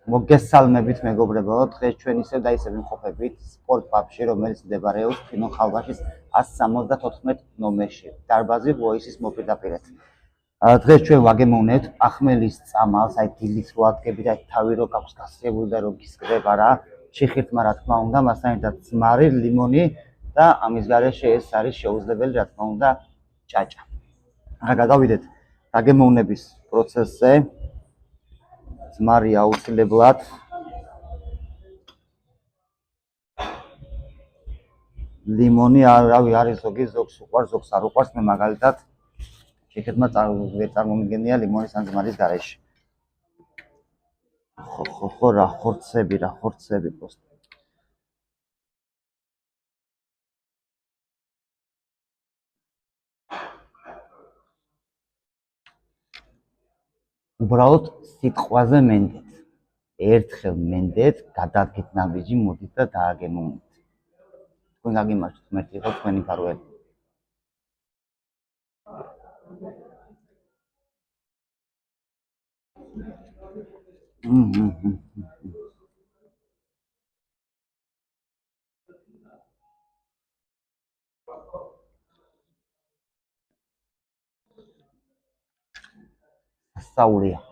მოგესალმებით მეგობრებო, დღეს ჩვენ ისევ და ისევ ვიმყოფებით სპორტ პაბში, რომელიც მდებარეობს თინო ხალვაშის 174 ნომერში, დარბაზი ვოისის მოპირდაპირედ. დღეს ჩვენ ვაგემოვნებთ პახმელის წამალს, აი დილით რო ადგებით, აი თავი რო გაქვს გასწრებული და რო გისკრება რა, ჩიხირთმა რა თქმა უნდა, მასთან ერთად ძმარი, ლიმონი და ამის გარეშე ეს არის შეუძლებელი რა თქმა უნდა ჭაჭა. ახლა გადავიდეთ დაგემოვნების პროცესზე. ძმარი აუცილებლად ლიმონი არავი არის ზოგი ზოგს უყვარს ზოგს არ უყვარს მე მაგალითად შეხეთმა ვერ წარმომიდგენია ლიმონის ან ძმარის გარეშე ხო რა ხორცები просто უბრალოდ სიტყვაზე მენდეთ ერთხელ მენდეთ გადადგეთ ნაბიჯი მოდით და დააგემოვნეთ თქვენ გაგიმარჯვეთ ღმერთი იყო თქვენი ფარველი სასწაულია